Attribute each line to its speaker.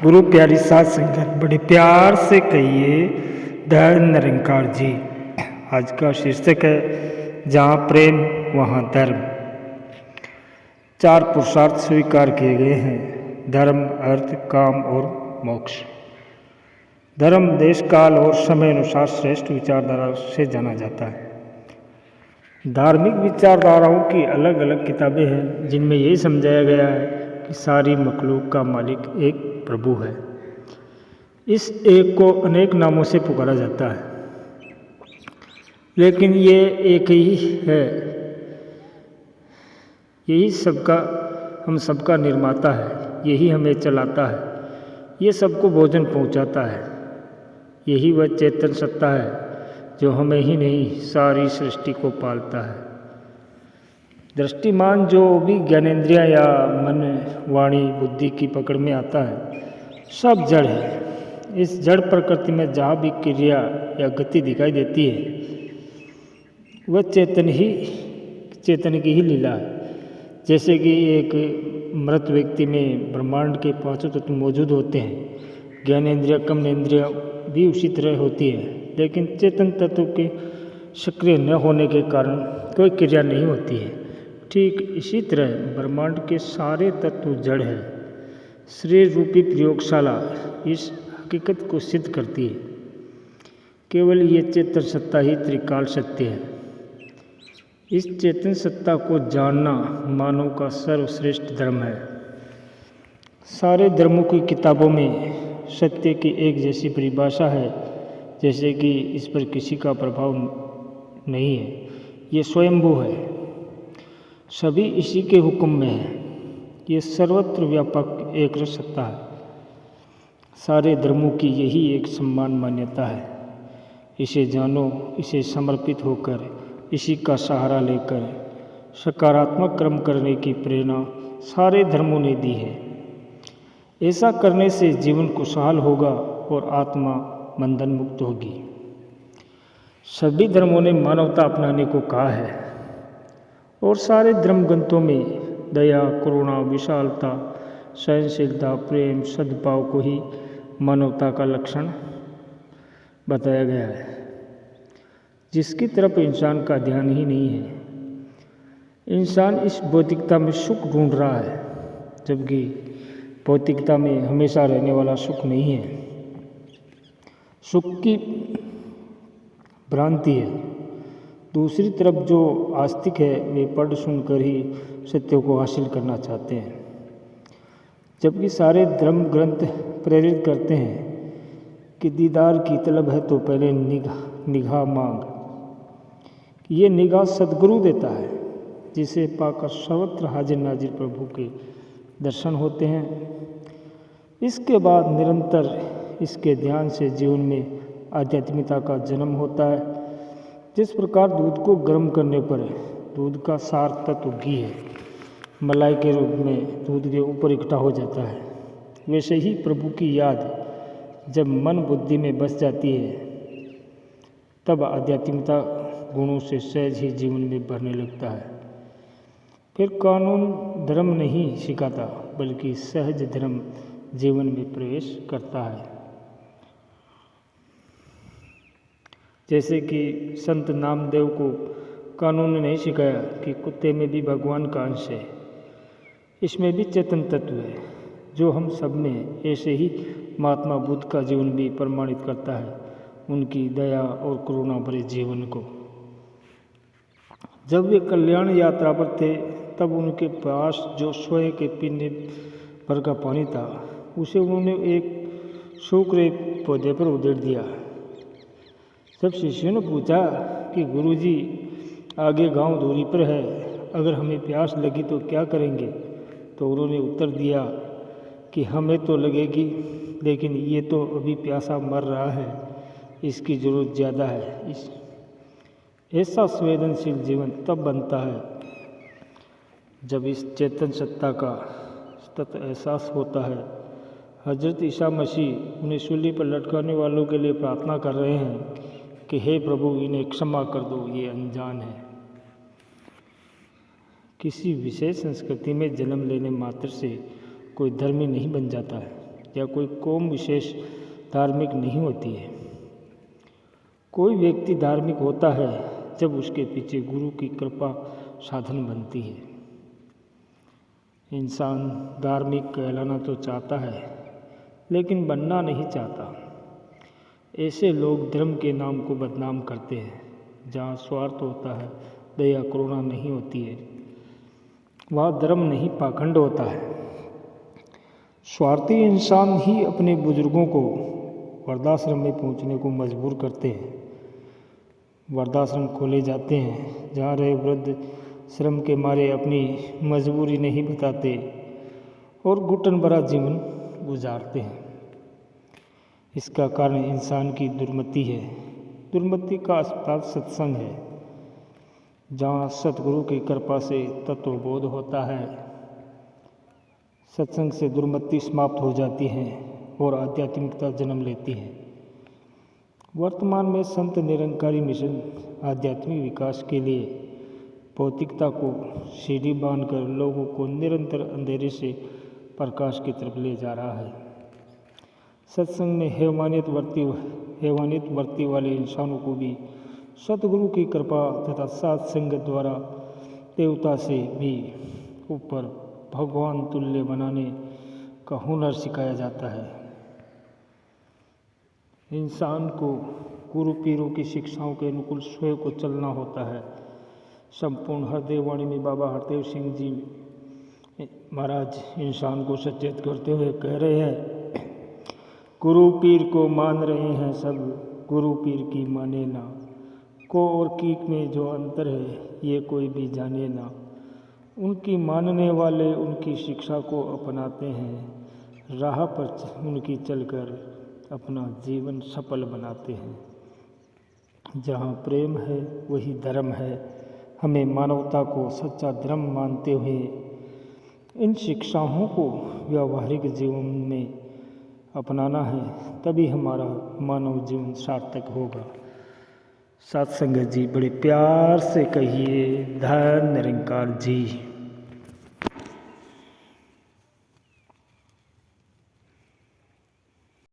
Speaker 1: गुरु प्यारी साध संगत, बड़े प्यार से कहिए धर्म निरंकार जी। आज का शीर्षक है जहाँ प्रेम वहाँ धर्म। 4 पुरुषार्थ स्वीकार किए गए हैं: धर्म, अर्थ, काम और मोक्ष। धर्म देश काल और समय अनुसार श्रेष्ठ विचारधारा से जाना जाता है। धार्मिक विचारधाराओं की अलग अलग किताबें हैं जिनमें यही समझाया गया है कि सारी मखलूक का मालिक एक प्रभु है। इस एक को अनेक नामों से पुकारा जाता है, लेकिन ये एक ही है। यही हम सबका निर्माता है, यही हमें चलाता है, ये सबको भोजन पहुंचाता है। यही वह चेतन सत्ता है जो हमें ही नहीं सारी सृष्टि को पालता है। दृष्टिमान जो भी ज्ञानेंद्रियां या मन, वाणी, बुद्धि की पकड़ में आता है, सब जड़ है। इस जड़ प्रकृति में जहाँ भी क्रिया या गति दिखाई देती है वह चेतन की ही लीला है। जैसे कि एक मृत व्यक्ति में ब्रह्मांड के 5 तत्व मौजूद होते हैं, ज्ञानेंद्रिय कर्मेंद्रिय भी उसी तरह होती है, लेकिन चेतन तत्व के सक्रिय न होने के कारण कोई क्रिया नहीं होती है। ठीक इसी तरह ब्रह्मांड के सारे तत्व जड़ है। शरीर रूपी प्रयोगशाला इस हकीकत को सिद्ध करती है। केवल ये चेतन सत्ता ही त्रिकाल सत्य है। इस चेतन सत्ता को जानना मानव का सर्वश्रेष्ठ धर्म है। सारे धर्मों की किताबों में सत्य की एक जैसी परिभाषा है, जैसे कि इस पर किसी का प्रभाव नहीं है, ये स्वयंभू है, सभी इसी के हुक्म में है। ये सर्वत्र व्यापक एक रस सत्ता है। सारे धर्मों की यही एक समान मान्यता है। इसे जानो, इसे समर्पित होकर, इसी का सहारा लेकर सकारात्मक कर्म करने की प्रेरणा सारे धर्मों ने दी है। ऐसा करने से जीवन खुशहाल होगा और आत्मा बंधन मुक्त होगी। सभी धर्मों ने मानवता अपनाने को कहा है और सारे धर्म ग्रंथों में दया, करुणा, विशालता, सहनशीलता, प्रेम, सद्भाव को ही मानवता का लक्षण बताया गया है, जिसकी तरफ इंसान का ध्यान ही नहीं है। इंसान इस भौतिकता में सुख ढूंढ रहा है, जबकि भौतिकता में हमेशा रहने वाला सुख नहीं है। सुख की भ्रांति है। दूसरी तरफ जो आस्तिक है वे पढ़ सुनकर ही सत्य को हासिल करना चाहते हैं, जबकि सारे धर्म ग्रंथ प्रेरित करते हैं कि दीदार की तलब है तो पहले निगाह मांग। ये निगाह सद्गुरु देता है, जिसे पाकर सर्वत्र हाजिर नाजिर प्रभु के दर्शन होते हैं। इसके बाद निरंतर इसके ध्यान से जीवन में आध्यात्मिकता का जन्म होता है। जिस प्रकार दूध को गर्म करने पर दूध का सार तत्व घी है, मलाई के रूप में दूध के ऊपर इकट्ठा हो जाता है, वैसे ही प्रभु की याद जब मन बुद्धि में बस जाती है तब आध्यात्मिकता गुणों से सहज ही जीवन में भरने लगता है। फिर कानून धर्म नहीं सिखाता, बल्कि सहज धर्म जीवन में प्रवेश करता है। जैसे कि संत नामदेव को कानून ने नहीं सिखाया कि कुत्ते में भी भगवान का अंश है, इसमें भी चेतन तत्व है जो हम सब में है। ऐसे ही महात्मा बुद्ध का जीवन भी प्रमाणित करता है उनकी दया और करुणा भरे जीवन को। जब वे कल्याण यात्रा पर थे तब उनके पास जो स्वयं के पीने भर का पानी था उसे उन्होंने एक सूख रहे पौधे पर उधेड़ दिया। जब शिष्यों ने पूछा कि गुरुजी आगे गांव दूरी पर है, अगर हमें प्यास लगी तो क्या करेंगे, तो उन्होंने उत्तर दिया कि हमें तो लगेगी, लेकिन ये तो अभी प्यासा मर रहा है, इसकी ज़रूरत ज़्यादा है। ऐसा संवेदनशील जीवन तब बनता है जब इस चेतन सत्ता का सतत एहसास होता है। हजरत ईसा मसीह उन्हें सूली पर लटकाने वालों के लिए प्रार्थना कर रहे हैं कि हे प्रभु, इन्हें क्षमा कर दो, ये अनजान है। किसी विशेष संस्कृति में जन्म लेने मात्र से कोई धर्मी नहीं बन जाता है। या कोई कौम विशेष धार्मिक नहीं होती है। कोई व्यक्ति धार्मिक होता है जब उसके पीछे गुरु की कृपा साधन बनती है। इंसान धार्मिक कहलाना तो चाहता है लेकिन बनना नहीं चाहता। ऐसे लोग धर्म के नाम को बदनाम करते हैं। जहाँ स्वार्थ होता है, दया करुणा नहीं होती है, वहाँ धर्म नहीं पाखंड होता है। स्वार्थी इंसान ही अपने बुजुर्गों को वृद्धाश्रम में पहुँचने को मजबूर करते हैं। वृद्धाश्रम खोले जाते हैं जहाँ रहे वृद्ध श्रम के मारे अपनी मजबूरी नहीं बताते और घुटन भरा जीवन गुजारते हैं। इसका कारण इंसान की दुर्मति है। दुर्मति का अस्पताल सत्संग है, जहाँ सतगुरु की कृपा से तत्वबोध होता है। सत्संग से दुर्मति समाप्त हो जाती है और आध्यात्मिकता जन्म लेती है। वर्तमान में संत निरंकारी मिशन आध्यात्मिक विकास के लिए भौतिकता को सीढ़ी बांधकर लोगों को निरंतर अंधेरे से प्रकाश की तरफ ले जा रहा है। सत्संग में हैवानियत वर्ती वाले इंसानों को भी सतगुरु की कृपा तथा सत्संग द्वारा देवता से भी ऊपर भगवान तुल्य बनाने का हुनर सिखाया जाता है। इंसान को गुरु पीरों की शिक्षाओं के अनुकूल स्वयं को चलना होता है। संपूर्ण हरदेव वाणी में बाबा हरदेव सिंह जी महाराज इंसान को सचेत करते हुए कह रहे हैं, गुरु पीर को मान रहे हैं सब, गुरु पीर की माने ना। को और की में जो अंतर है ये कोई भी जाने ना। उनकी मानने वाले उनकी शिक्षा को अपनाते हैं, राह पर उनकी चलकर अपना जीवन सफल बनाते हैं। जहाँ प्रेम है वही धर्म है। हमें मानवता को सच्चा धर्म मानते हुए इन शिक्षाओं को व्यावहारिक जीवन में अपनाना है, तभी हमारा मानव जीवन सार्थक होगा। सत्संग जी बड़े प्यार से कहिए, धन निरंकार जी।